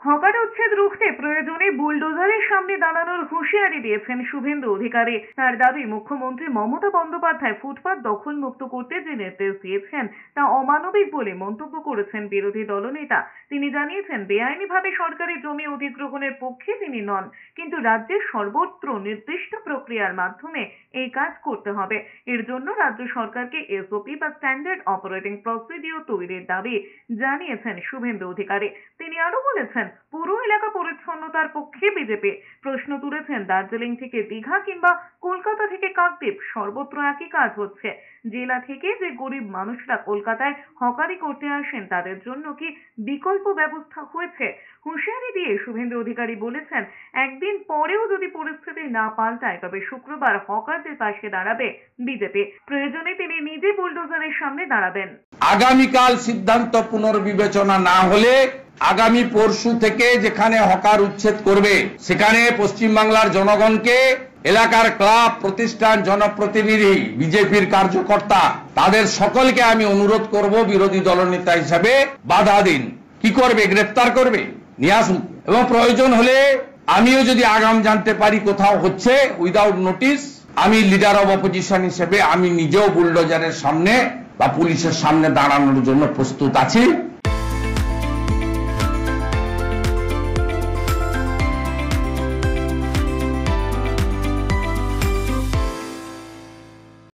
Hawker উচ্ছেদ রুখতে প্রয়োজনে বুলডোজারের সামনে দাঁড়ানোর হুঁশিয়ারি দিয়েছেন শুভেন্দু অধিকারী। তার দাবি, মুখ্যমন্ত্রী মমতা বন্দ্যোপাধ্যায় ফুটপাত দখল মুক্ত করতে যে নির্দেশ দিয়েছেন তা অমানবিক বলে মন্তব্য করেছেন বিরোধী দলনেতা। তিনি জানিয়েছেন, বেআইনিভাবে সরকারি জমি অধিগ্রহণের পক্ষে তিনি নন, কিন্তু রাজ্যের সর্বত্র নির্দিষ্ট প্রক্রিয়ার মাধ্যমে এই কাজ করতে হবে। এর জন্য রাজ্য সরকারকে এসওপি বা স্ট্যান্ডার্ড অপারেটিং প্রসিডিওর তৈরির দাবি জানিয়েছেন শুভেন্দু অধিকারী। তিনি আরো বলেছেন, পুরো এলাকা পরিচ্ছন্নতার পক্ষে বিজেপি। প্রশ্ন তুলেছেন, দার্জিলিং থেকে দীঘা কিংবা কলকাতা থেকে কাকদ্বীপ, সর্বত্র একই কাজ হচ্ছে। জেলা থেকে যে গরিব মানুষরা কলকাতায় হকারি করতে আসেন তাদের জন্য কি বিকল্প ব্যবস্থা হয়েছে? হুঁশিয়ারি দিয়ে শুভেন্দু অধিকারী বলেছেন, একদিন পরেও যদি পরিস্থিতি না পাল্টায় তবে শুক্রবার হকারদের পাশে দাঁড়াবে বিজেপি। প্রয়োজনে তিনি নিজে বুলডোজারের সামনে দাঁড়াবেন। আগামীকাল সিদ্ধান্ত পুনর্বিবেচনা না হলে আগামী পরশু থেকে যেখানে হকার উচ্ছেদ করবে সেখানে পশ্চিমবাংলার জনগণকে, এলাকার ক্লাব, প্রতিষ্ঠান, জনপ্রতিনিধি, বিজেপির কার্যকর্তা, তাদের সকলকে আমি অনুরোধ করব, বিরোধী দলনেতা হিসাবে বাধা দিন। কি করবে? গ্রেফতার করবে, নিয়ে আসুন। এবং প্রয়োজন হলে আমিও যদি আগাম জানতে পারি কোথাও হচ্ছে উইদাউট নোটিস, আমি লিডার অব অপোজিশন হিসেবে আমি নিজেও বুলডোজারের সামনে বা পুলিশের সামনে দাঁড়ানোর জন্য প্রস্তুত আছি।